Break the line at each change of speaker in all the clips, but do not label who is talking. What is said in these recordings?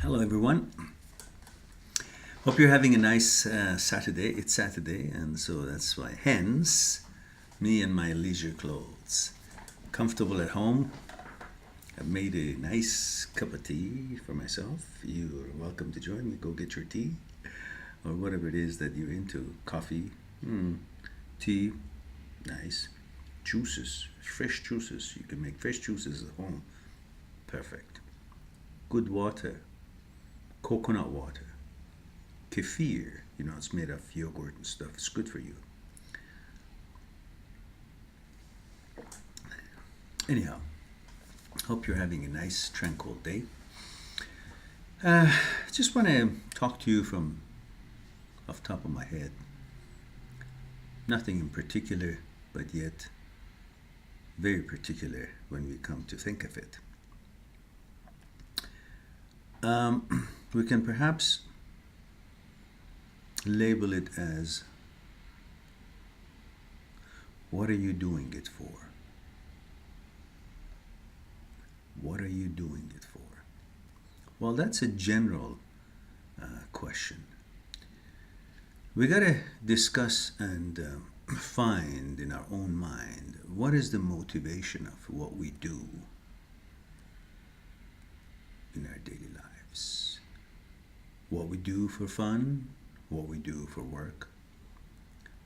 Hello, everyone. Hope you're having a nice Saturday. It's Saturday, and so that's why. Hence, me and my leisure clothes. Comfortable at home. I've made a nice cup of tea for myself. You're welcome to join me. Go get your tea or whatever it is that you're into. Coffee, tea, nice. Juices, fresh juices. You can make fresh juices at home. Perfect. Good water, coconut water. Kefir, it's made of yogurt and stuff. It's good for you. Anyhow, hope you're having a nice, tranquil day. Just want to talk to you from off the top of my head. Nothing in particular, but yet very particular when we come to think of it. We can perhaps label it as, what are you doing it for? What are you doing it for? Well, that's a general question. We got to discuss and find in our own mind what is the motivation of what we do in our daily lives. What we do for fun, what we do for work,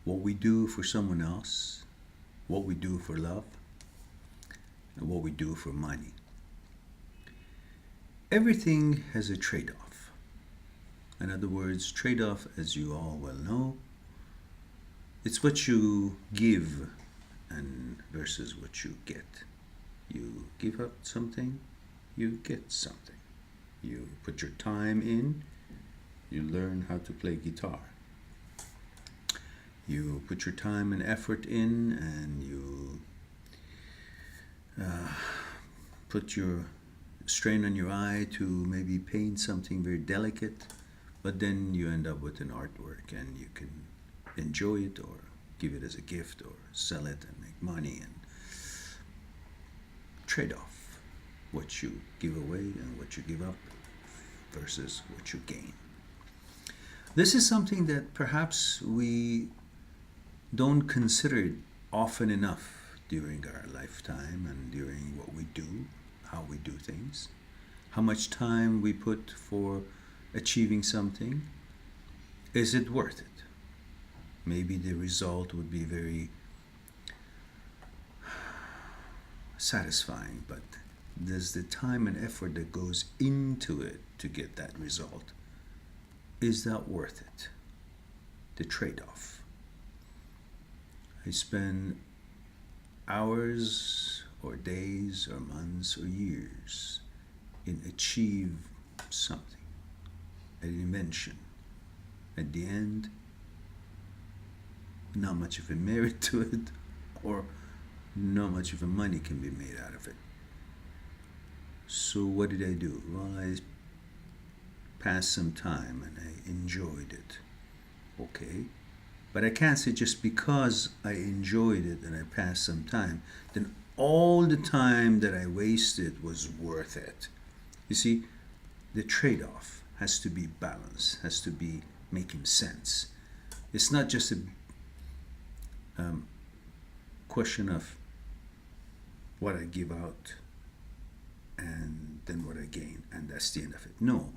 what we do for someone else, what we do for love, and what we do for money. Everything has a trade-off. In other words, trade-off, as you all well know, it's what you give and versus what you get. You give up something, you get something. You put your time in, you learn how to play guitar. You put your time and effort in, and you put your strain on your eye to maybe paint something very delicate, but then you end up with an artwork, and you can enjoy it or give it as a gift or sell it and make money and trade off what you give away and what you give up versus what you gain. This is something that perhaps we don't consider often enough during our lifetime and during what we do, how we do things, how much time we put for achieving something. Is it worth it? Maybe the result would be very satisfying, but does the time and effort that goes into it to get that result, is that worth it? The trade-off. I spend hours or days or months or years in achieve something, an invention. At the end, not much of a merit to it, or not much of a money can be made out of it. So what did I do? Well, I passed some time and I enjoyed it. Okay. But I can't say just because I enjoyed it and I passed some time, then all the time that I wasted was worth it. You see, the trade-off has to be balanced, has to be making sense. It's not just a question of what I give out and then what I gain, and that's the end of it. No,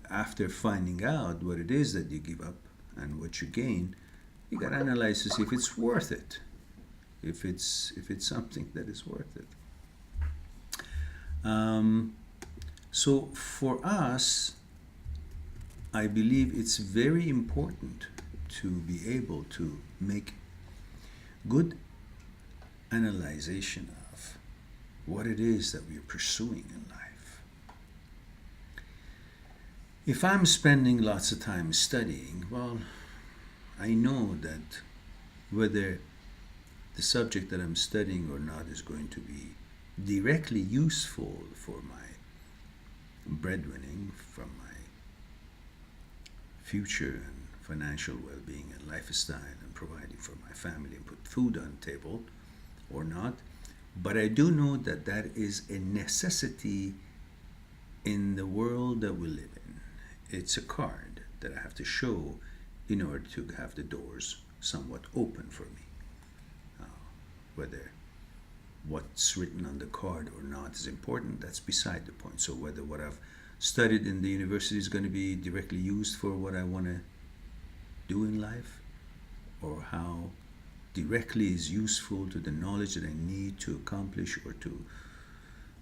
after finding out what it is that you give up and what you gain, you got to analyze to see if it's worth it, if it's something that is worth it. So for us, I believe it's very important to be able to make good analyzation of what it is that we're pursuing in life. If I'm spending lots of time studying, well, I know that whether the subject that I'm studying or not is going to be directly useful for my breadwinning, from my future and financial well-being and lifestyle and providing for my family and put food on the table or not. But I do know that that is a necessity in the world that we live in, it's a card that I have to show in order to have the doors somewhat open for me. Whether what's written on the card or not is important, that's beside the point. So whether what I've studied in the university is going to be directly used for what I want to do in life, or how directly is useful to the knowledge that I need to accomplish or to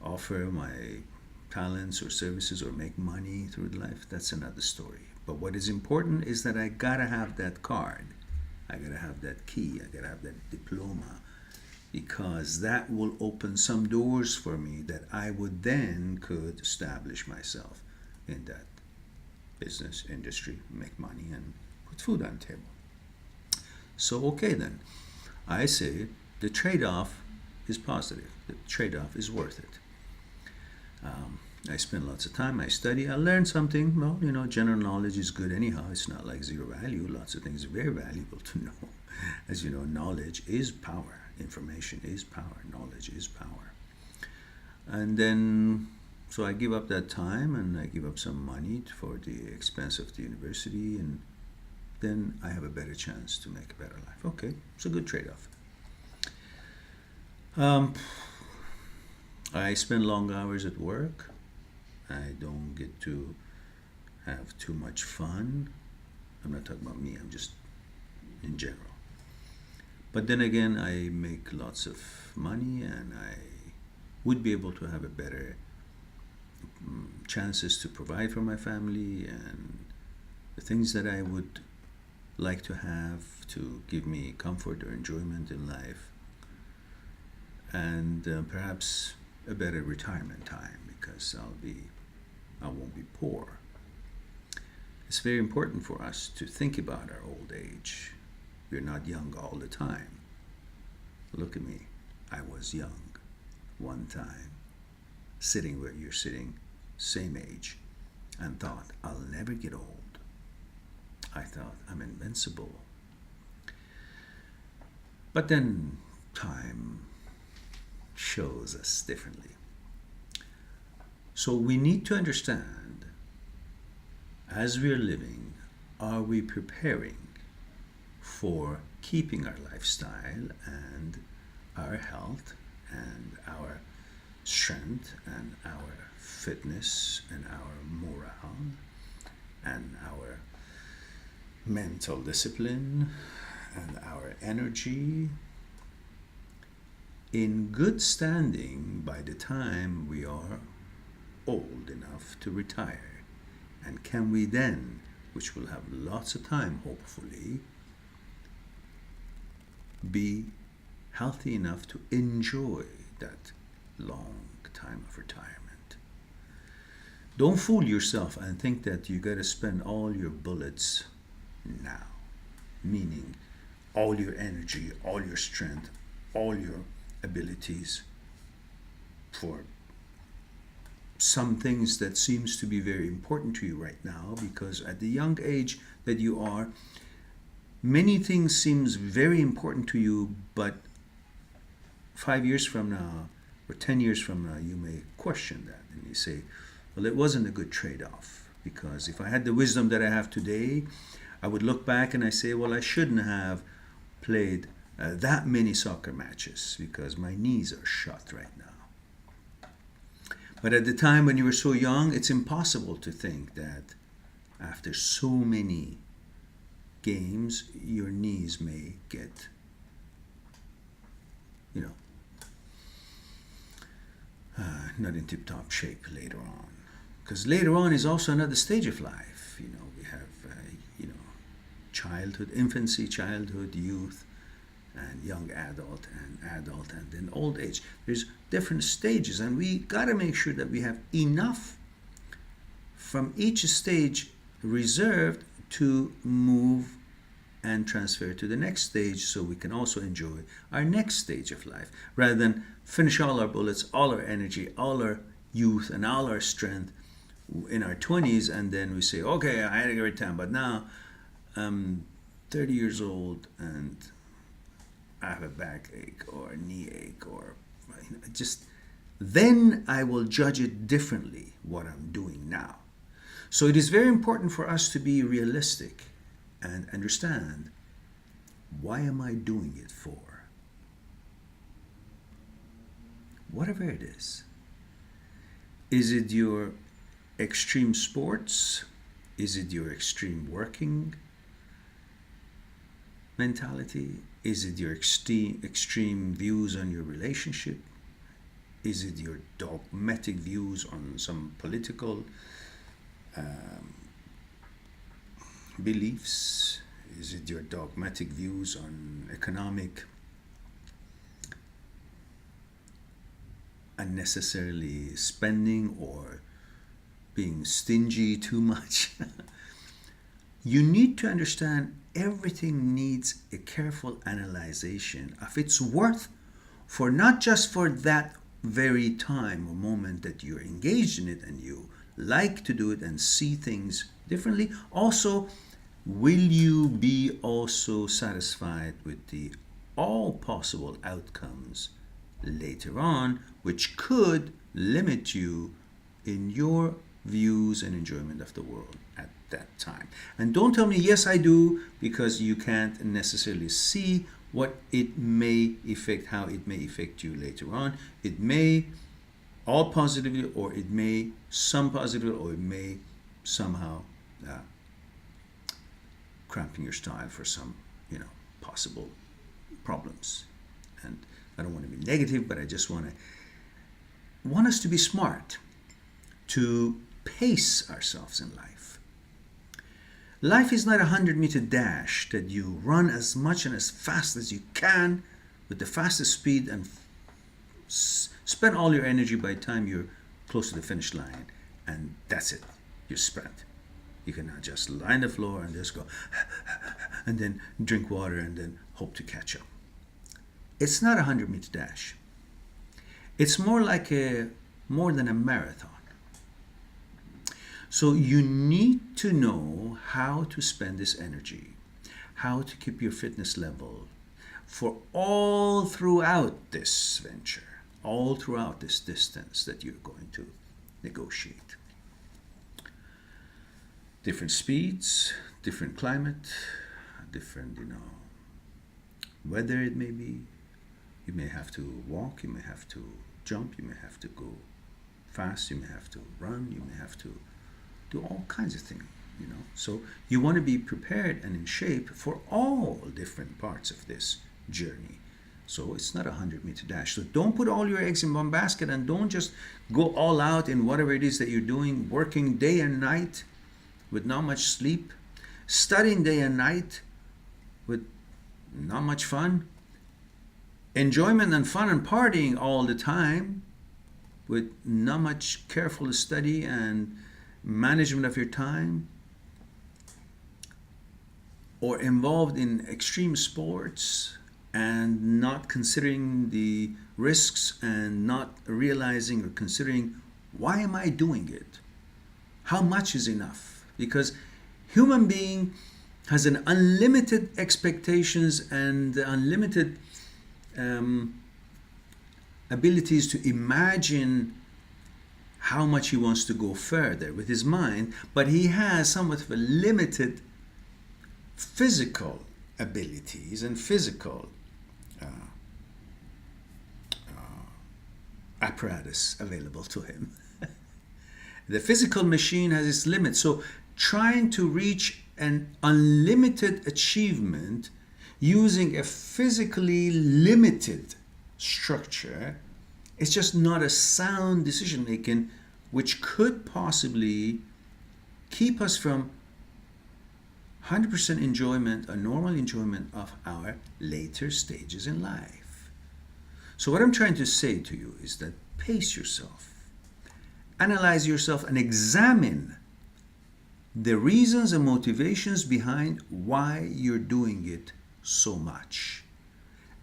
offer my talents or services or make money through life, that's another story. But what is important is that I gotta have that card, I gotta have that key, I gotta have that diploma, because that will open some doors for me that I would then could establish myself in that business industry, make money and put food on the table. So okay then, I say the trade-off is positive, the trade-off is worth it. I spend lots of time, I study, I learn something. Well, general knowledge is good anyhow. It's not like zero value. Lots of things are very valuable to know. As you know, knowledge is power. Information is power. Knowledge is power. And then, so I give up that time and I give up some money for the expense of the university, and then I have a better chance to make a better life. Okay, it's a good trade-off. I spend long hours at work. I don't get to have too much fun. I'm not talking about me, I'm just in general. But then again, I make lots of money and I would be able to have a better chances to provide for my family and the things that I would like to have to give me comfort or enjoyment in life, and perhaps a better retirement time, because I won't be poor. It's very important for us to think about our old age. We're not young all the time. Look at me. I was young one time, sitting where you're sitting, same age, and thought, I'll never get old. I thought, I'm invincible. But then time shows us differently. So we need to understand, as we're living, are we preparing for keeping our lifestyle and our health and our strength and our fitness and our morale and our mental discipline and our energy in good standing by the time we are old enough to retire? And can we then, which will have lots of time hopefully, be healthy enough to enjoy that long time of retirement? Don't fool yourself and think that you got to spend all your bullets now, meaning all your energy, all your strength, all your abilities for some things that seems to be very important to you right now, because at the young age that you are, many things seems very important to you, but 5 years from now or 10 years from now you may question that and you say, well, it wasn't a good trade-off, because if I had the wisdom that I have today, I would look back and I say, well, I shouldn't have played that many soccer matches because my knees are shot right now. But at the time when you were so young, it's impossible to think that after so many games, your knees may get, not in tip-top shape later on. Because later on is also another stage of life. We have, childhood, infancy, childhood, youth, and young adult, and then old age. There's different stages, and we got to make sure that we have enough from each stage reserved to move and transfer to the next stage, so we can also enjoy our next stage of life, rather than finish all our bullets, all our energy, all our youth, and all our strength in our 20s, and then we say, okay, I had a great time, but now I'm 30 years old and I have a backache or a knee ache, or just then I will judge it differently. what I'm doing now. So it is very important for us to be realistic and understand, why am I doing it for? Whatever it is. Is it your extreme sports? Is it your extreme working mentality? Is it your extreme views on your relationship? Is it your dogmatic views on some political beliefs? Is it your dogmatic views on economic unnecessarily spending or being stingy too much? You need to understand everything needs a careful analyzation of its worth, for not just for that very time or moment that you're engaged in it and you like to do it and see things differently. Also, will you be also satisfied with the all possible outcomes later on, which could limit you in your views and enjoyment of the world at that time? And don't tell me, yes, I do, because you can't necessarily see what it may affect, how it may affect you later on. It may all positively, or it may some positively, or it may somehow cramping your style for some, possible problems. And I don't want to be negative, but I just want us to be smart, to pace ourselves in life. Life is not a 100-meter dash that you run as much and as fast as you can with the fastest speed and spend all your energy by the time you're close to the finish line, and that's it. You're spent. You cannot just lie on the floor and just go and then drink water and then hope to catch up. It's not a 100-meter dash. It's more than a marathon. So you need to know how to spend this energy, how to keep your fitness level for all throughout this venture, all throughout this distance that you're going to negotiate. Different speeds, different climate, different, weather it may be. You may have to walk, you may have to jump, you may have to go fast, you may have to run, you may have to do all kinds of things, So you want to be prepared and in shape for all different parts of this journey. So it's not a 100-meter dash. So don't put all your eggs in one basket, and don't just go all out in whatever it is that you're doing, working day and night with not much sleep, studying day and night with not much fun, enjoyment and fun and partying all the time with not much careful study and management of your time, or involved in extreme sports and not considering the risks and not realizing or considering, why am I doing it? How much is enough? Because human being has an unlimited expectations and unlimited abilities to imagine how much he wants to go further with his mind, but he has somewhat of a limited physical abilities and physical apparatus available to him. The physical machine has its limits, so trying to reach an unlimited achievement using a physically limited structure, it's just not a sound decision making, which could possibly keep us from 100% enjoyment, a normal enjoyment of our later stages in life. So what I'm trying to say to you is that pace yourself, analyze yourself, and examine the reasons and motivations behind why you're doing it so much,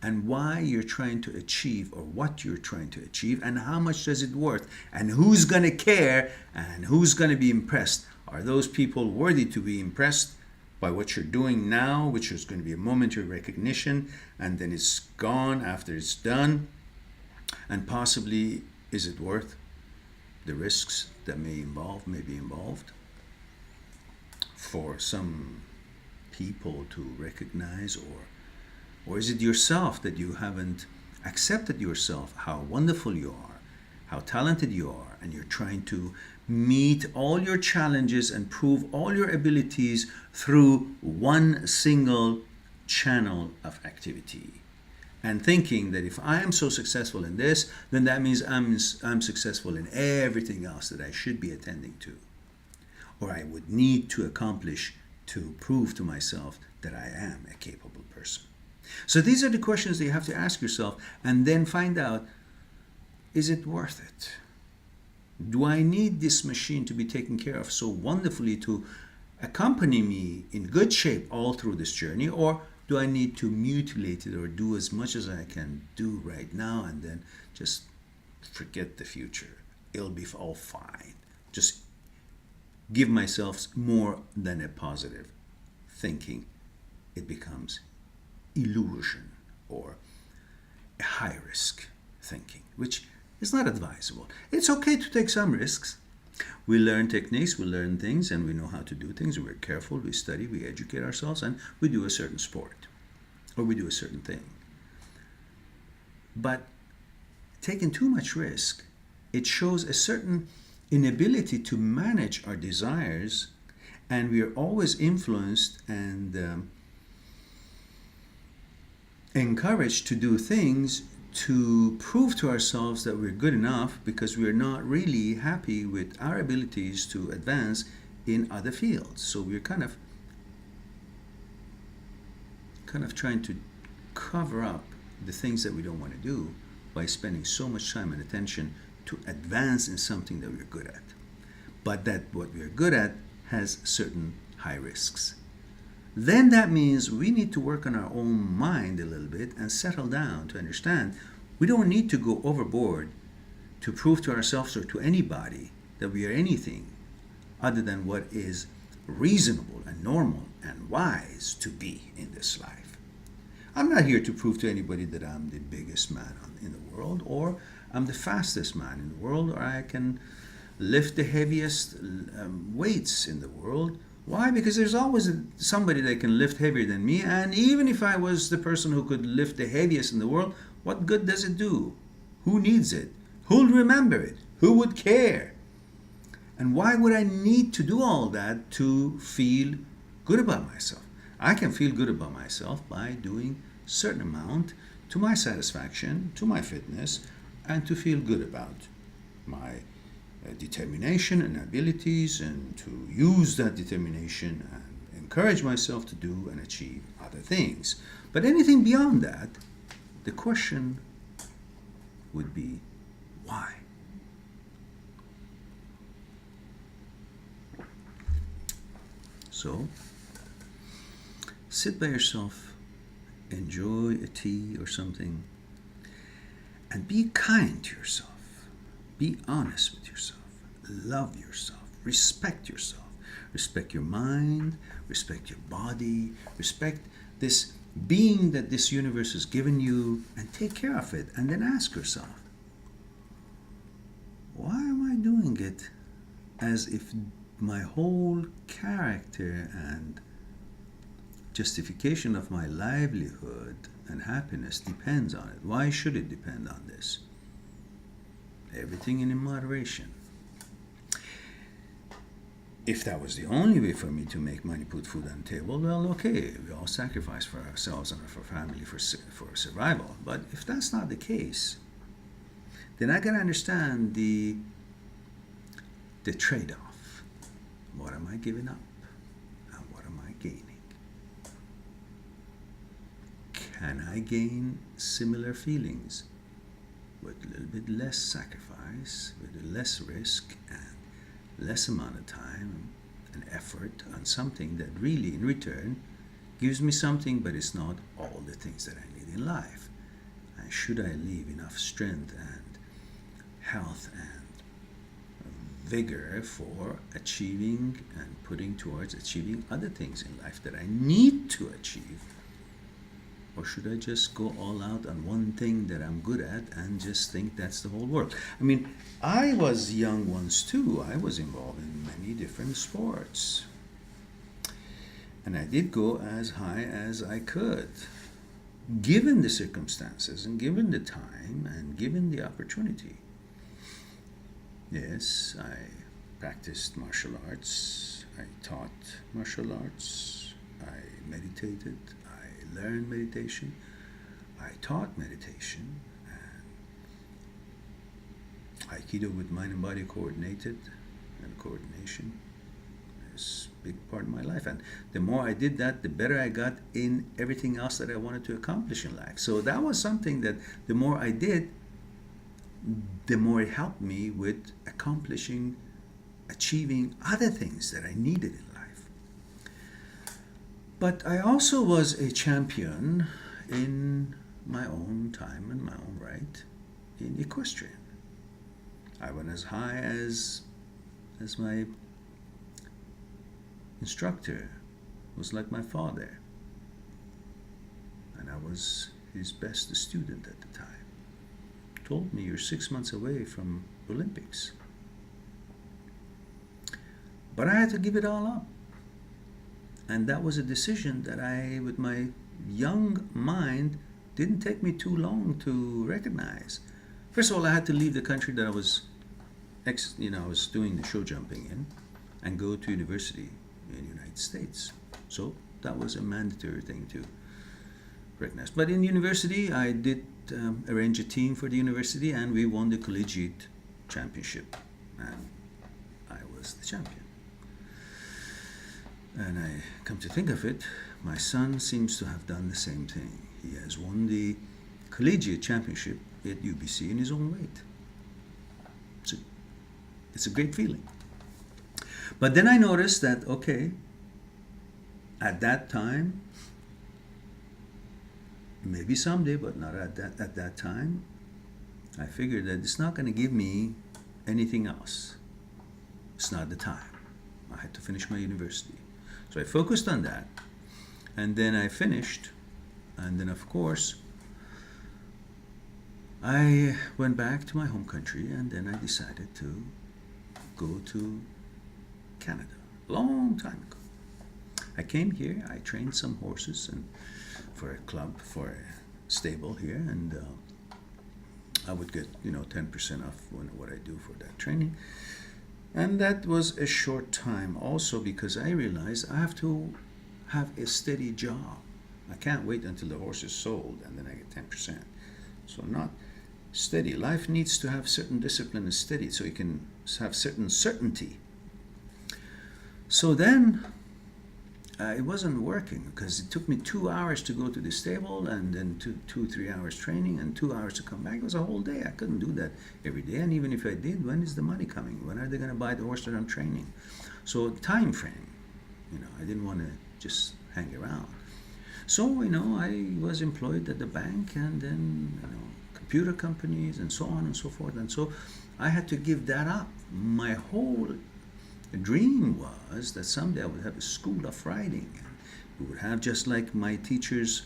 and why you're trying to achieve, or what you're trying to achieve, and how much does it worth, and who's going to care, and who's going to be impressed. Are those people worthy to be impressed by what you're doing now, which is going to be a momentary recognition, and then it's gone after it's done? And possibly, is it worth the risks that may be involved, for some people to recognize, or is it yourself that you haven't accepted yourself, how wonderful you are, how talented you are, and you're trying to meet all your challenges and prove all your abilities through one single channel of activity, and thinking that if I am so successful in this, then that means I'm successful in everything else that I should be attending to, or I would need to accomplish to prove to myself that I am a capable person. So these are the questions that you have to ask yourself, and then find out, is it worth it? Do I need this machine to be taken care of so wonderfully to accompany me in good shape all through this journey, or do I need to mutilate it or do as much as I can do right now and then just forget the future? It'll be all fine. Just give myself more than a positive thinking. It becomes illusion or a high risk thinking, which is not advisable. It's okay to take some risks. We learn techniques, we learn things, and we know how to do things. We're careful, we study, we educate ourselves, and we do a certain sport or we do a certain thing. But taking too much risk, it shows a certain inability to manage our desires, and we are always influenced and encouraged to do things to prove to ourselves that we're good enough, because we're not really happy with our abilities to advance in other fields. So we're kind of trying to cover up the things that we don't want to do by spending so much time and attention to advance in something that we're good at. But that what we're good at has certain high risks. Then that means we need to work on our own mind a little bit and settle down to understand we don't need to go overboard to prove to ourselves or to anybody that we are anything other than what is reasonable and normal and wise to be in this life. I'm not here to prove to anybody that I'm the biggest man in the world, or I'm the fastest man in the world, or I can lift the heaviest weights in the world. Why? Because there's always somebody that can lift heavier than me, and even if I was the person who could lift the heaviest in the world, what good does it do? Who needs it? Who'll remember it? Who would care? And why would I need to do all that to feel good about myself? I can feel good about myself by doing a certain amount to my satisfaction, to my fitness, and to feel good about my determination and abilities, and to use that determination and encourage myself to do and achieve other things. But anything beyond that, the question would be, why? So, sit by yourself, enjoy a tea or something, and be kind to yourself. Be honest with yourself. Love yourself. Respect yourself. Respect your mind. Respect your body. Respect this being that this universe has given you, and take care of it. And then ask yourself, why am I doing it as if my whole character and justification of my livelihood and happiness depends on it? Why should it depend on this? Everything in moderation. If that was the only way for me to make money, put food on the table, well, okay, we all sacrifice for ourselves and for family for survival. But if that's not the case, then I gotta understand the trade-off. What am I giving up? And what am I gaining? Can I gain similar feelings with a little bit less sacrifice, with less risk, and less amount of time and effort on something that really in return gives me something, but it's not all the things that I need in life? And should I leave enough strength and health and vigor for achieving and putting towards achieving other things in life that I need to achieve Or should I just go all out on one thing that I'm good at and just think that's the whole world? I mean, I was young once too. I was involved in many different sports. And I did go as high as I could, given the circumstances and given the time and given the opportunity. Yes, I practiced martial arts. I taught martial arts. I meditated. I learned meditation. I taught meditation. And Aikido with mind and body coordinated and coordination is a big part of my life. And the more I did that, the better I got in everything else that I wanted to accomplish in life. So that was something that the more I did, the more it helped me with achieving other things that I needed in life. But I also was a champion in my own time and my own right in equestrian. I went as high as my instructor was like my father, and I was his best student at the time. Told me, you're 6 months away from Olympics. But I had to give it all up. And that was a decision that I, with my young mind, didn't take me too long to recognize. First of all, I had to leave the country that I was doing the show jumping in and go to university in the United States. So that was a mandatory thing to recognize. But in university, I did arrange a team for the university, and we won the collegiate championship, and I was the champion. And I come to think of it, my son seems to have done the same thing. He has won the collegiate championship at UBC in his own weight. It's a great feeling. But then I noticed that, okay, at that time, maybe someday, but not at that time, I figured that it's not going to give me anything else. It's not the time. I had to finish my university. So I focused on that, and then I finished, and then of course I went back to my home country, and then I decided to go to Canada a long time ago. I came here, I trained some horses and for a club, for a stable here, and I would get 10% off what I do for that training. And that was a short time also, because I realized I have to have a steady job. I can't wait until the horse is sold and then I get 10%. So not steady. Life needs to have certain discipline and steady, so you can have certain certainty. So then it wasn't working, because it took me 2 hours to go to the stable, and then 3 hours training, and 2 hours to come back. It was a whole day. I couldn't do that every day. And even if I did, when is the money coming? When are they going to buy the horse that I'm training? So time frame, I didn't want to just hang around. So, I was employed at the bank, and then, computer companies, and so on and so forth. And so I had to give that up. My whole dream was that someday I would have a school of riding. We would have, just like my teacher's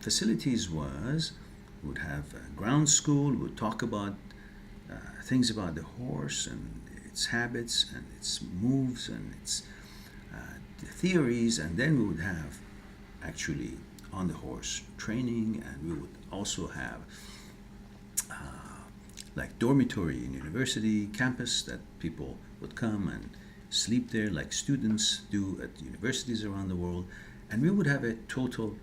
facilities was, we would have a ground school. We would talk about things about the horse and its habits and its moves and its theories, and then we would have actually on the horse training, and we would also have like dormitory in university campus that people would come and sleep there like students do at universities around the world, and we would have a total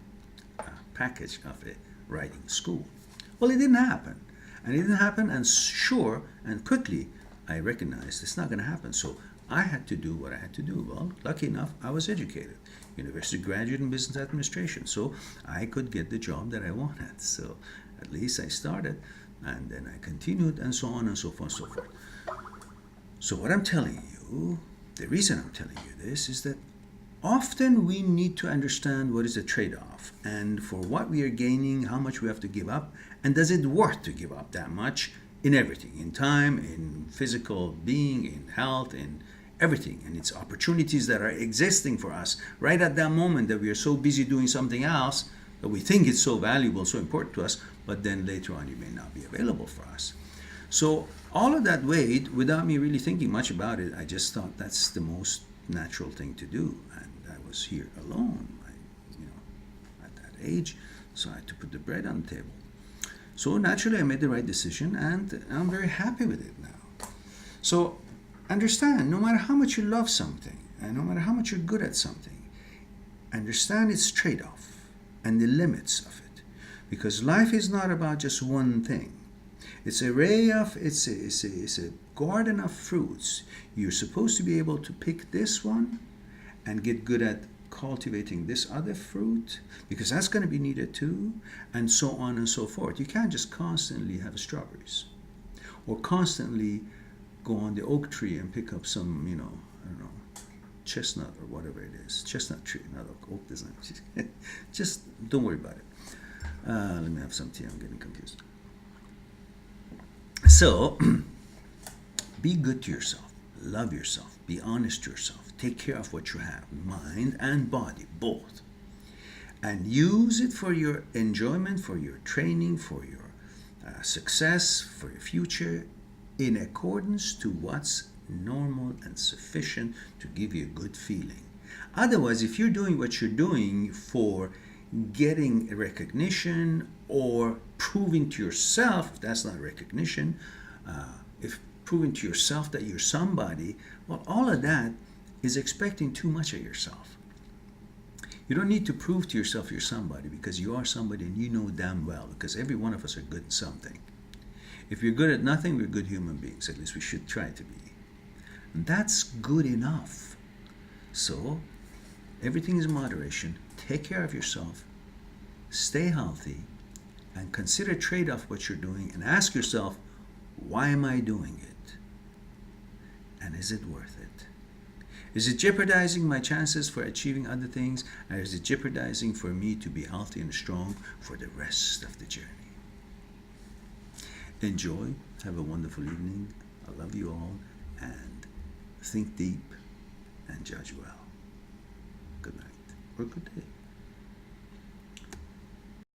package of a riding school. Well, it didn't happen, and sure and quickly I recognized it's not going to happen. So I had to do what I had to do. Well, lucky enough, I was educated, university graduate in business administration, so I could get the job that I wanted. So at least I started, and then I continued, and so on and so forth and so forth. So what I'm telling you, the reason I'm telling you this is that often we need to understand what is a trade-off, and for what we are gaining, how much we have to give up, and does it worth to give up that much in everything, in time, in physical being, in health, in everything, and it's opportunities that are existing for us right at that moment that we are so busy doing something else that we think it's so valuable, so important to us, but then later on it may not be available for us. So all of that weighed, without me really thinking much about it, I just thought that's the most natural thing to do. And I was here alone, at that age, so I had to put the bread on the table. So naturally I made the right decision, and I'm very happy with it now. So understand, no matter how much you love something, and no matter how much you're good at something, understand its trade-off and the limits of it. Because life is not about just one thing. It's a garden of fruits. You're supposed to be able to pick this one and get good at cultivating this other fruit, because that's going to be needed too, and so on and so forth. You can't just constantly have strawberries or constantly go on the oak tree and pick up some, I don't know, chestnut or whatever it is. Chestnut tree, not oak. Oak doesn't. Just don't worry about it. Let me have some tea. I'm getting confused. So, be good to yourself. Love yourself. Be honest to yourself. Take care of what you have, mind and body, both. And use it for your enjoyment, for your training, for your success, for your future, in accordance to what's normal and sufficient to give you a good feeling. Otherwise, if you're doing what you're doing for getting recognition or proving to yourself, that's not recognition, if proving to yourself that you're somebody, well, all of that is expecting too much of yourself. You don't need to prove to yourself you're somebody, because you are somebody, and you know damn well, because every one of us are good at something. If you're good at nothing, we're good human beings. At least we should try to be. And that's good enough. So, everything is in moderation. Take care of yourself. Stay healthy. And consider trade-off what you're doing. And ask yourself, why am I doing it? And is it worth it? Is it jeopardizing my chances for achieving other things? Or is it jeopardizing for me to be healthy and strong for the rest of the journey? Enjoy. Have a wonderful evening. I love you all. And think deep and judge well. Good night or good day.